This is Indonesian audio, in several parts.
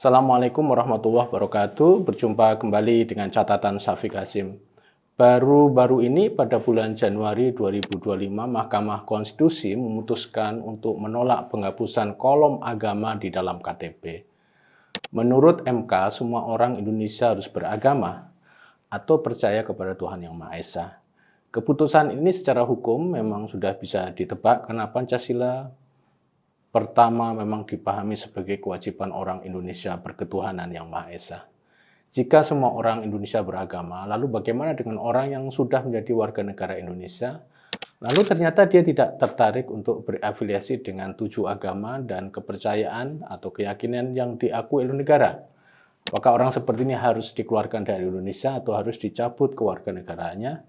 Assalamualaikum warahmatullahi wabarakatuh. Berjumpa kembali dengan catatan Syafiq Hasim. Baru-baru ini pada bulan Januari 2025, Mahkamah Konstitusi memutuskan untuk menolak penghapusan kolom agama di dalam KTP. Menurut MK, semua orang Indonesia harus beragama atau percaya kepada Tuhan Yang Maha Esa. Keputusan ini secara hukum memang sudah bisa ditebak karena Pancasila pertama memang dipahami sebagai kewajiban orang Indonesia berketuhanan Yang Maha Esa. Jika semua orang Indonesia beragama, lalu bagaimana dengan orang yang sudah menjadi warga negara Indonesia, lalu ternyata dia tidak tertarik untuk berafiliasi dengan 7 agama dan kepercayaan atau keyakinan yang diakui oleh negara? Apakah orang seperti ini harus dikeluarkan dari Indonesia atau harus dicabut kewarganegaranya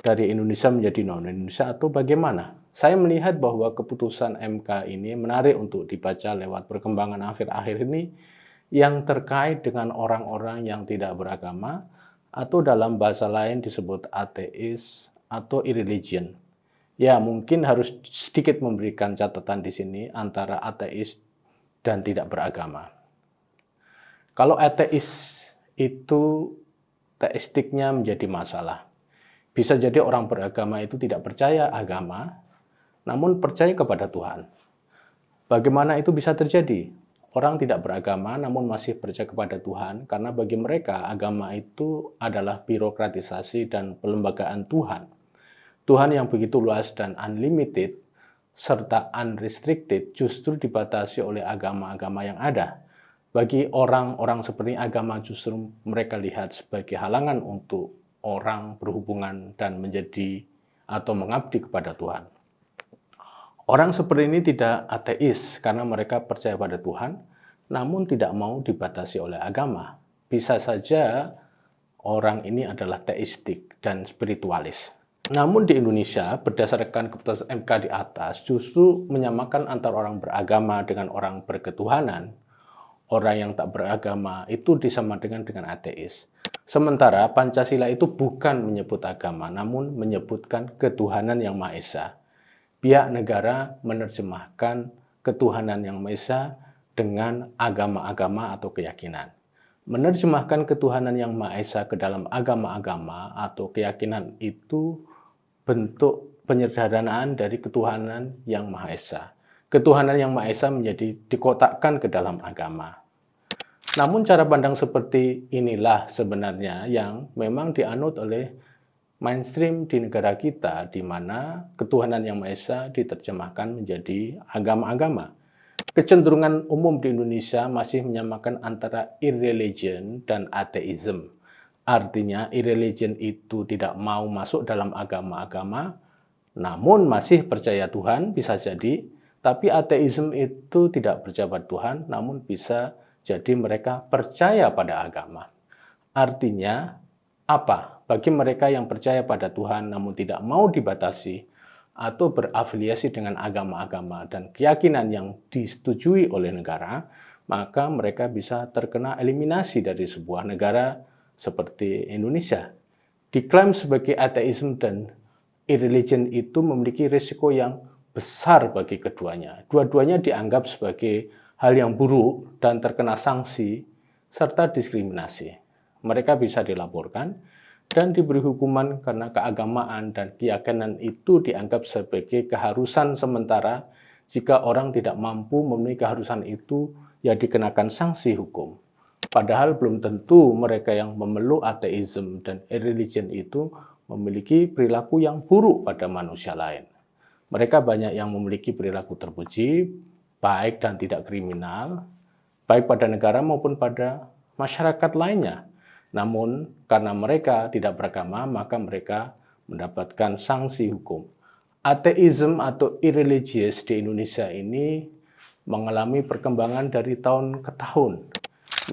dari Indonesia menjadi non-Indonesia atau bagaimana? Saya melihat bahwa keputusan MK ini menarik untuk dibaca lewat perkembangan akhir-akhir ini yang terkait dengan orang-orang yang tidak beragama atau dalam bahasa lain disebut ateis atau irreligion. Ya, mungkin harus sedikit memberikan catatan di sini antara ateis dan tidak beragama. Kalau ateis itu teistiknya menjadi masalah. Bisa jadi orang beragama itu tidak percaya agama, namun percaya kepada Tuhan. Bagaimana itu bisa terjadi? Orang tidak beragama namun masih percaya kepada Tuhan karena bagi mereka agama itu adalah birokratisasi dan pelembagaan Tuhan. Tuhan yang begitu luas dan unlimited serta unrestricted justru dibatasi oleh agama-agama yang ada. Bagi orang-orang seperti agama justru mereka lihat sebagai halangan untuk orang berhubungan dan menjadi atau mengabdi kepada Tuhan. Orang seperti ini tidak ateis karena mereka percaya pada Tuhan, namun tidak mau dibatasi oleh agama. Bisa saja orang ini adalah teistik dan spiritualis. Namun di Indonesia, berdasarkan keputusan MK di atas, justru menyamakan antara orang beragama dengan orang berketuhanan. Orang yang tak beragama itu disamakan dengan ateis. Sementara Pancasila itu bukan menyebut agama, namun menyebutkan ketuhanan Yang Maha Esa. Pihak negara menerjemahkan ketuhanan Yang Maha Esa dengan agama-agama atau keyakinan. Menerjemahkan ketuhanan Yang Maha Esa ke dalam agama-agama atau keyakinan itu bentuk penyederhanaan dari ketuhanan Yang Maha Esa. Ketuhanan Yang Maha Esa menjadi dikotakkan ke dalam agama. Namun cara pandang seperti inilah sebenarnya yang memang dianut oleh mainstream di negara kita, di mana ketuhanan Yang Maha Esa diterjemahkan menjadi agama-agama. Kecenderungan umum di Indonesia masih menyamakan antara irreligion dan ateism. Artinya irreligion itu tidak mau masuk dalam agama-agama, namun masih percaya Tuhan bisa jadi, tapi ateism itu tidak percaya pada Tuhan, namun bisa jadi mereka percaya pada agama. Artinya apa? Bagi mereka yang percaya pada Tuhan namun tidak mau dibatasi atau berafiliasi dengan agama-agama dan keyakinan yang disetujui oleh negara, maka mereka bisa terkena eliminasi dari sebuah negara seperti Indonesia. Diklaim sebagai ateisme dan irreligion itu memiliki risiko yang besar bagi keduanya. Dua-duanya dianggap sebagai hal yang buruk dan terkena sanksi serta diskriminasi. Mereka bisa dilaporkan dan diberi hukuman karena keagamaan dan keyakinan itu dianggap sebagai keharusan sementara. Jika orang tidak mampu memenuhi keharusan itu, ya dikenakan sanksi hukum. Padahal belum tentu mereka yang memeluk ateisme dan irreligion itu memiliki perilaku yang buruk pada manusia lain. Mereka banyak yang memiliki perilaku terpuji, baik dan tidak kriminal, baik pada negara maupun pada masyarakat lainnya. Namun, karena mereka tidak beragama, maka mereka mendapatkan sanksi hukum. Ateisme atau irreligious di Indonesia ini mengalami perkembangan dari tahun ke tahun.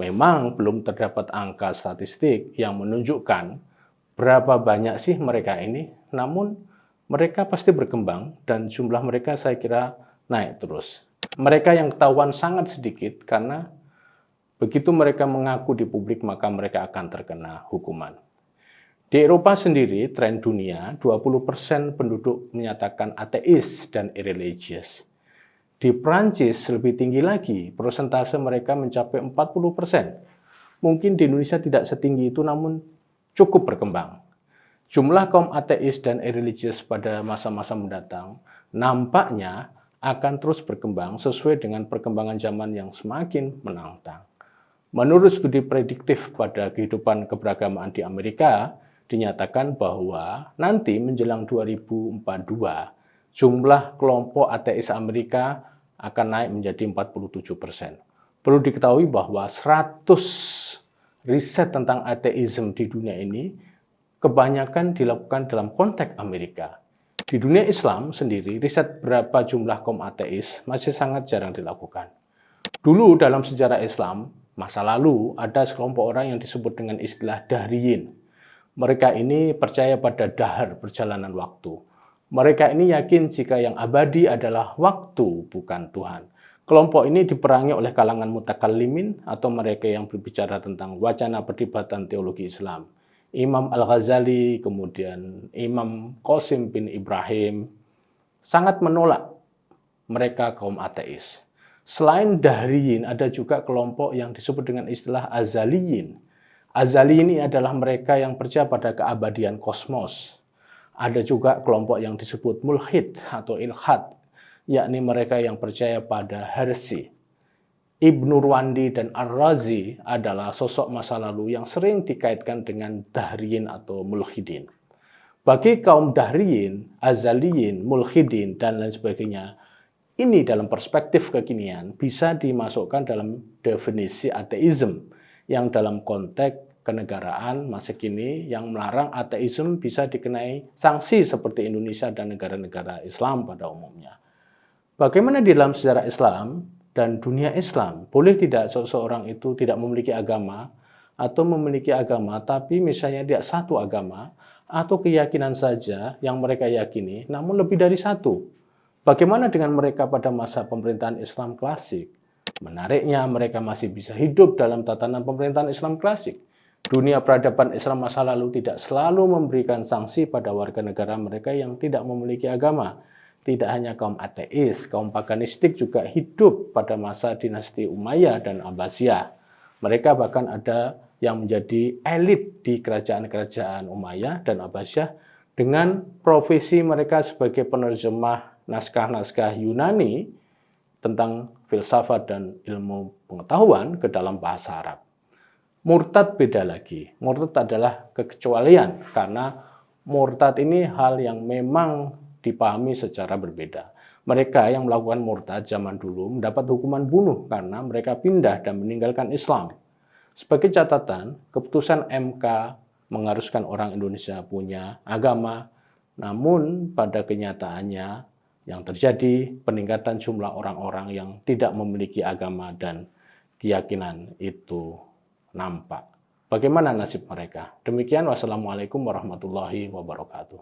Memang belum terdapat angka statistik yang menunjukkan berapa banyak sih mereka ini, namun mereka pasti berkembang dan jumlah mereka saya kira naik terus. Mereka yang ketahuan sangat sedikit karena begitu mereka mengaku di publik maka mereka akan terkena hukuman. Di Eropa sendiri, tren dunia 20% penduduk menyatakan ateis dan irreligious. Di Prancis lebih tinggi lagi, persentase mereka mencapai 40%. Mungkin di Indonesia tidak setinggi itu, namun cukup berkembang. Jumlah kaum ateis dan irreligious pada masa-masa mendatang nampaknya akan terus berkembang sesuai dengan perkembangan zaman yang semakin menantang. Menurut studi prediktif pada kehidupan keberagamaan di Amerika, dinyatakan bahwa nanti menjelang 2042, jumlah kelompok ateis Amerika akan naik menjadi 47%. Perlu diketahui bahwa 100 riset tentang ateisme di dunia ini kebanyakan dilakukan dalam konteks Amerika. Di dunia Islam sendiri, riset berapa jumlah kaum ateis masih sangat jarang dilakukan. Dulu dalam sejarah Islam, masa lalu ada sekelompok orang yang disebut dengan istilah Dahriyin. Mereka ini percaya pada dahar perjalanan waktu. Mereka ini yakin jika yang abadi adalah waktu, bukan Tuhan. Kelompok ini diperangi oleh kalangan mutakallimin atau mereka yang berbicara tentang wacana perdebatan teologi Islam. Imam Al-Ghazali, kemudian Imam Qasim bin Ibrahim, sangat menolak mereka kaum ateis. Selain Dahriyin, ada juga kelompok yang disebut dengan istilah Azaliyin. Azaliyin ini adalah mereka yang percaya pada keabadian kosmos. Ada juga kelompok yang disebut Mulhid atau Ilhad, yakni mereka yang percaya pada heresi. Ibnu Rwandi dan Ar-Razi adalah sosok masa lalu yang sering dikaitkan dengan Dahriyin atau Mulhidin. Bagi kaum Dahriyin, Azaliyin, Mulhidin, dan lain sebagainya, ini dalam perspektif kekinian bisa dimasukkan dalam definisi ateisme yang dalam konteks kenegaraan masa kini yang melarang ateisme bisa dikenai sanksi seperti Indonesia dan negara-negara Islam pada umumnya. Bagaimana di dalam sejarah Islam dan dunia Islam, boleh tidak seseorang itu tidak memiliki agama atau memiliki agama tapi misalnya dia satu agama atau keyakinan saja yang mereka yakini namun lebih dari satu. Bagaimana dengan mereka pada masa pemerintahan Islam klasik? Menariknya mereka masih bisa hidup dalam tatanan pemerintahan Islam klasik. Dunia peradaban Islam masa lalu tidak selalu memberikan sanksi pada warga negara mereka yang tidak memiliki agama. Tidak hanya kaum ateis, kaum paganistik juga hidup pada masa dinasti Umayyah dan Abbasiyah. Mereka bahkan ada yang menjadi elit di kerajaan-kerajaan Umayyah dan Abbasiyah dengan profesi mereka sebagai penerjemah naskah-naskah Yunani tentang filsafat dan ilmu pengetahuan ke dalam bahasa Arab. Murtad beda lagi. Murtad adalah kekecualian karena murtad ini hal yang memang dipahami secara berbeda. Mereka yang melakukan murtad zaman dulu mendapat hukuman bunuh karena mereka pindah dan meninggalkan Islam. Sebagai catatan, keputusan MK mengharuskan orang Indonesia punya agama, namun pada kenyataannya yang terjadi peningkatan jumlah orang-orang yang tidak memiliki agama dan keyakinan itu nampak. Bagaimana nasib mereka? Demikian, wassalamualaikum warahmatullahi wabarakatuh.